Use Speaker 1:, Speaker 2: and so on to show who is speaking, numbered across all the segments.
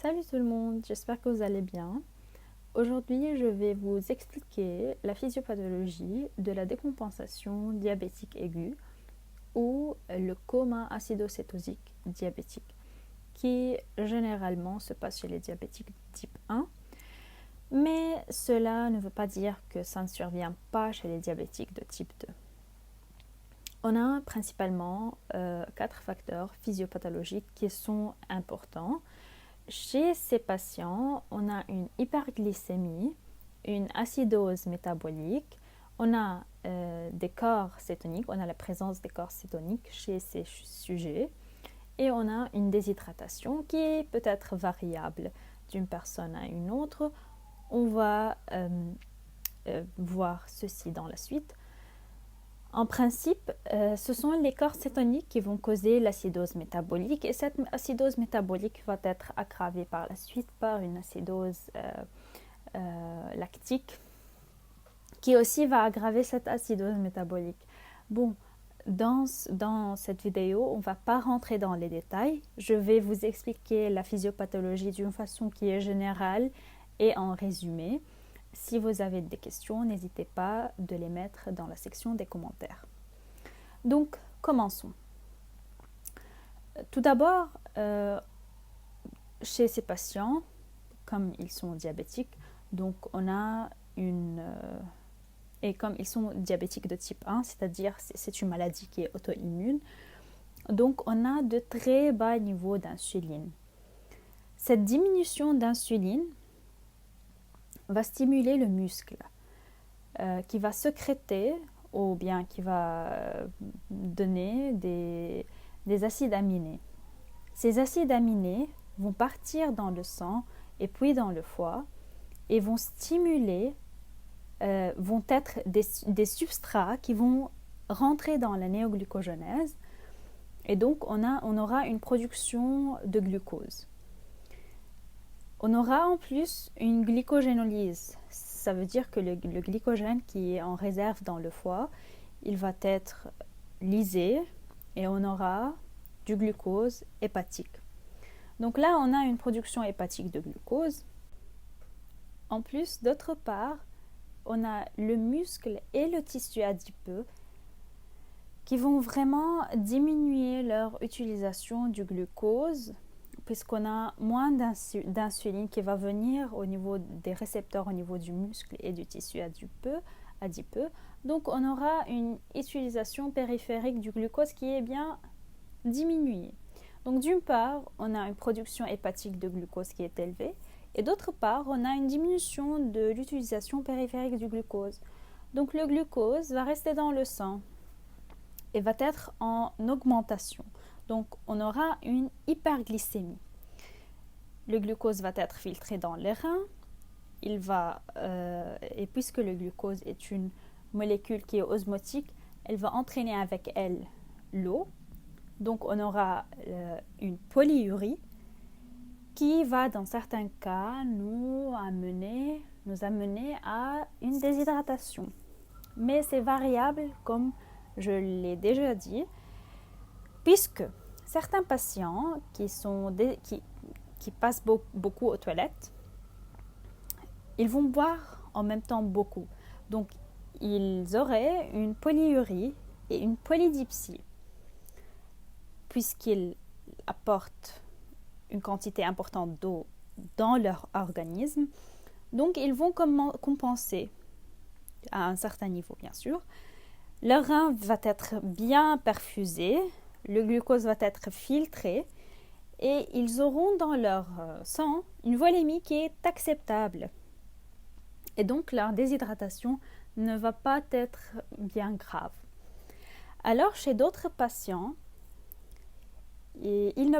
Speaker 1: Salut tout le monde, j'espère que vous allez bien. Aujourd'hui, je vais vous expliquer la physiopathologie de la décompensation diabétique aiguë ou le coma acidocétosique diabétique, qui généralement se passe chez les diabétiques type 1, mais cela ne veut pas dire que ça ne survient pas chez les diabétiques de type 2. On a principalement 4 facteurs physiopathologiques qui sont importants. Chez ces patients, on a une hyperglycémie, une acidose métabolique, on a des corps cétoniques, on a la présence des corps cétoniques chez ces sujets et on a une déshydratation qui est peut-être variable d'une personne à une autre. On va voir ceci dans la suite. En principe, ce sont les corps cétoniques qui vont causer l'acidose métabolique et cette acidose métabolique va être aggravée par la suite par une acidose lactique qui aussi va aggraver cette acidose métabolique. Bon, dans cette vidéo, on ne va pas rentrer dans les détails. Je vais vous expliquer la physiopathologie d'une façon qui est générale et en résumé. Si vous avez des questions, n'hésitez pas de les mettre dans la section des commentaires. Donc, commençons. Tout d'abord, chez ces patients, comme ils sont diabétiques, donc on a et comme ils sont diabétiques de type 1, c'est-à-dire c'est une maladie qui est auto-immune, donc on a de très bas niveaux d'insuline. Cette diminution d'insuline va stimuler le muscle qui va sécréter ou bien qui va donner des acides aminés. Ces acides aminés vont partir dans le sang et puis dans le foie et vont stimuler, vont être des substrats qui vont rentrer dans la néoglucogenèse et donc on aura une production de glucose. On aura en plus une glycogénolyse. Ça veut dire que le glycogène qui est en réserve dans le foie, il va être lysé et on aura du glucose hépatique. Donc là, on a une production hépatique de glucose. En plus, d'autre part, on a le muscle et le tissu adipeux qui vont vraiment diminuer leur utilisation du glucose puisqu'on a moins d'insuline qui va venir au niveau des récepteurs au niveau du muscle et du tissu adipeux. Donc on aura une utilisation périphérique du glucose qui est bien diminuée. Donc d'une part, on a une production hépatique de glucose qui est élevée et d'autre part, on a une diminution de l'utilisation périphérique du glucose. Donc le glucose va rester dans le sang et va être en augmentation. Donc, on aura une hyperglycémie. Le glucose va être filtré dans les reins. Et puisque le glucose est une molécule qui est osmotique, elle va entraîner avec elle l'eau. Donc, on aura une polyurie qui va, dans certains cas, nous amener à une déshydratation. Mais c'est variable, comme je l'ai déjà dit, puisque certains patients qui passent beaucoup aux toilettes, ils vont boire en même temps beaucoup. Donc, ils auraient une polyurie et une polydipsie, puisqu'ils apportent une quantité importante d'eau dans leur organisme. Donc, ils vont compenser à un certain niveau, bien sûr. Leur rein va être bien perfusé, le glucose va être filtré et ils auront dans leur sang une volémie qui est acceptable. Et donc leur déshydratation ne va pas être bien grave. Alors chez d'autres patients, ils ne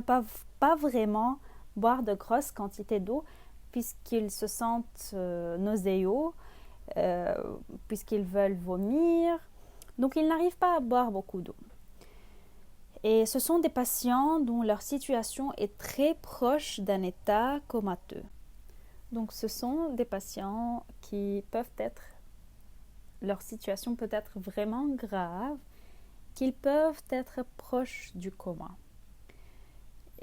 Speaker 1: peuvent pas vraiment boire de grosses quantités d'eau puisqu'ils se sentent nauséeux, puisqu'ils veulent vomir. Donc ils n'arrivent pas à boire beaucoup d'eau. Et ce sont des patients dont leur situation est très proche d'un état comateux. Donc ce sont des patients qui peuvent être, leur situation peut être vraiment grave, qu'ils peuvent être proches du coma.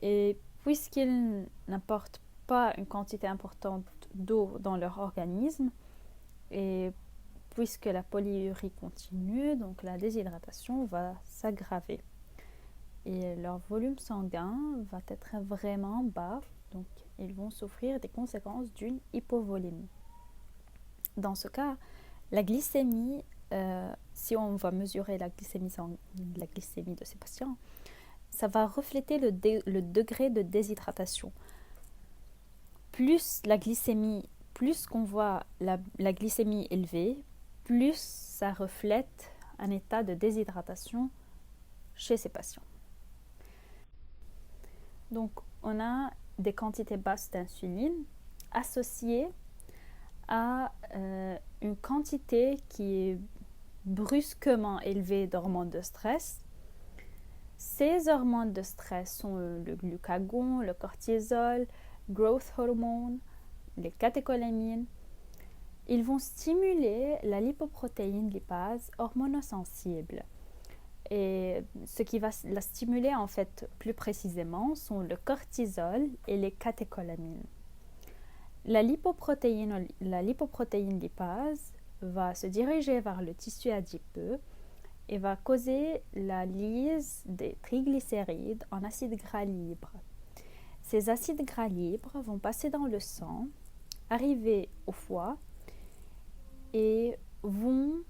Speaker 1: Et puisqu'ils n'apportent pas une quantité importante d'eau dans leur organisme et puisque la polyurie continue, donc la déshydratation va s'aggraver et leur volume sanguin va être vraiment bas, donc ils vont souffrir des conséquences d'une hypovolémie. Dans ce cas, la glycémie, si on va mesurer la glycémie de ces patients, ça va refléter le degré de déshydratation. Plus qu'on voit la glycémie élevée, plus ça reflète un état de déshydratation chez ces patients. Donc, on a des quantités basses d'insuline associées à une quantité qui est brusquement élevée d'hormones de stress. Ces hormones de stress sont le glucagon, le cortisol, growth hormone, les catécholamines. Ils vont stimuler la lipoprotéine lipase hormonosensible. Et ce qui va la stimuler en fait plus précisément sont le cortisol et les catécholamines. La lipoprotéine lipase va se diriger vers le tissu adipeux et va causer la lyse des triglycérides en acides gras libres. Ces acides gras libres vont passer dans le sang, arriver au foie et vont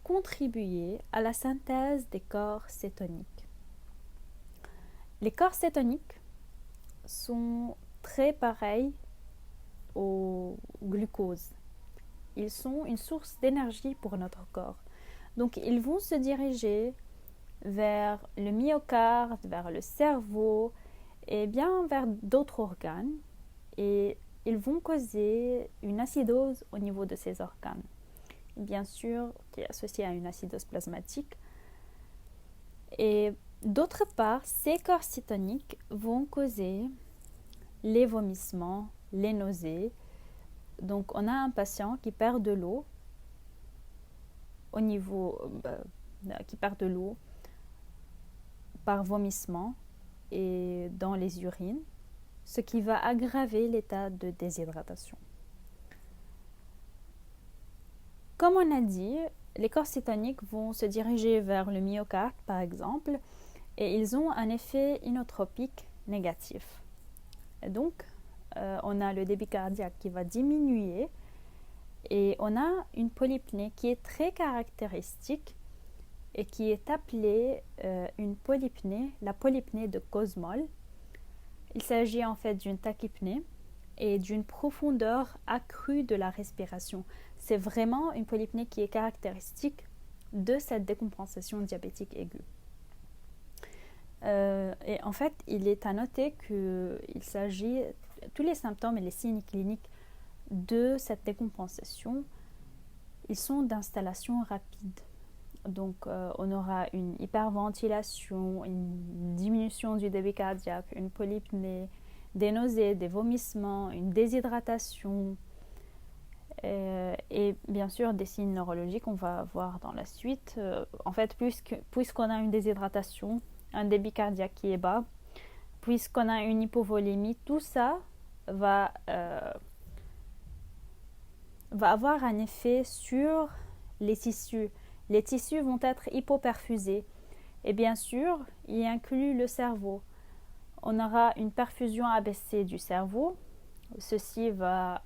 Speaker 1: contribuer à la synthèse des corps cétoniques. Les corps cétoniques sont très pareils au glucose. Ils sont une source d'énergie pour notre corps. Donc, ils vont se diriger vers le myocarde, vers le cerveau et bien vers d'autres organes. Et ils vont causer une acidose au niveau de ces organes. Bien sûr, qui est associée à une acidose plasmatique. Et d'autre part, ces corps cétoniques vont causer les vomissements, les nausées. Donc, on a un patient qui perd de l'eau qui perd de l'eau par vomissement et dans les urines, ce qui va aggraver l'état de déshydratation. Comme on a dit, les corps cétoniques vont se diriger vers le myocarde, par exemple, et ils ont un effet inotropique négatif. Et donc, on a le débit cardiaque qui va diminuer et on a une polypnée qui est très caractéristique et qui est appelée une polypnée, la polypnée de Kussmaul. Il s'agit en fait d'une tachypnée et d'une profondeur accrue de la respiration. C'est vraiment une polypnée qui est caractéristique de cette décompensation diabétique aiguë. Et en fait, il est à noter qu'il s'agit, tous les symptômes et les signes cliniques de cette décompensation, ils sont d'installation rapide. Donc, on aura une hyperventilation, une diminution du débit cardiaque, une polypnée, des nausées, des vomissements, une déshydratation et bien sûr des signes neurologiques qu'on va voir dans la suite. En fait, puisqu'on a une déshydratation, un débit cardiaque qui est bas, puisqu'on a une hypovolémie, tout ça va avoir un effet sur les tissus. Les tissus vont être hypoperfusés. Et bien sûr, il inclut le cerveau. On aura une perfusion abaissée du cerveau. Ceci va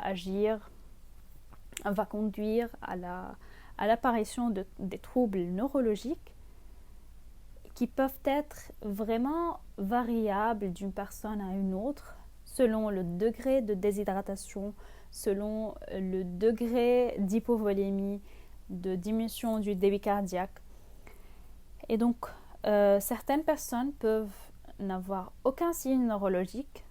Speaker 1: conduire à l'apparition des troubles neurologiques qui peuvent être vraiment variables d'une personne à une autre selon le degré de déshydratation, selon le degré d'hypovolémie, de diminution du débit cardiaque. Et donc, certaines personnes peuvent n'avoir aucun signe neurologique,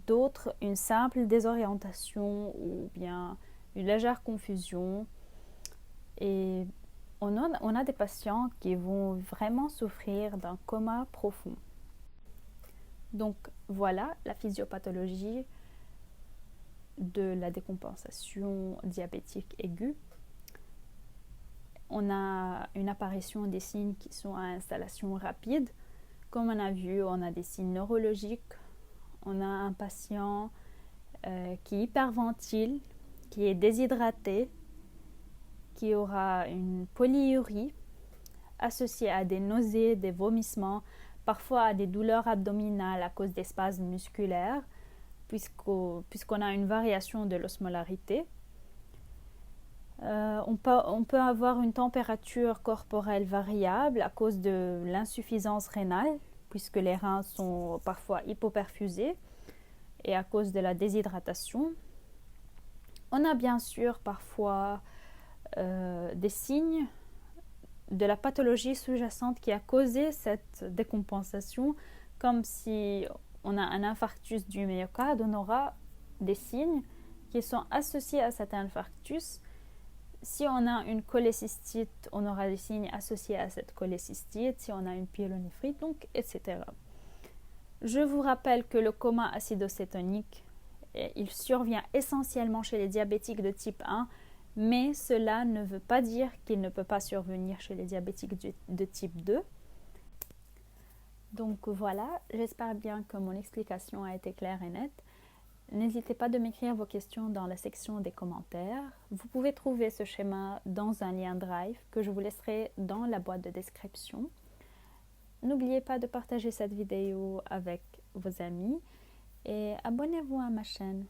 Speaker 1: d'autres une simple désorientation ou bien une légère confusion. Et on a des patients qui vont vraiment souffrir d'un coma profond. Donc voilà la physiopathologie de la décompensation diabétique aiguë. On a une apparition des signes qui sont à installation rapide. Comme on a vu, on a des signes neurologiques, on a un patient qui hyperventile, qui est déshydraté, qui aura une polyurie associée à des nausées, des vomissements, parfois à des douleurs abdominales à cause des spasmes musculaires, puisqu'on a une variation de l'osmolarité. On peut avoir une température corporelle variable à cause de l'insuffisance rénale, puisque les reins sont parfois hypoperfusés et à cause de la déshydratation. On a bien sûr parfois des signes de la pathologie sous-jacente qui a causé cette décompensation, comme si on a un infarctus du myocarde, on aura des signes qui sont associés à cet infarctus. Si on a une cholécystite, on aura des signes associés à cette cholécystite, si on a une pyélonéphrite, donc, etc. Je vous rappelle que le coma acidocétonique, il survient essentiellement chez les diabétiques de type 1, mais cela ne veut pas dire qu'il ne peut pas survenir chez les diabétiques de type 2. Donc voilà, j'espère bien que mon explication a été claire et nette. N'hésitez pas de m'écrire vos questions dans la section des commentaires. Vous pouvez trouver ce schéma dans un lien Drive que je vous laisserai dans la boîte de description. N'oubliez pas de partager cette vidéo avec vos amis et abonnez-vous à ma chaîne.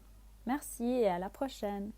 Speaker 1: Merci et à la prochaine.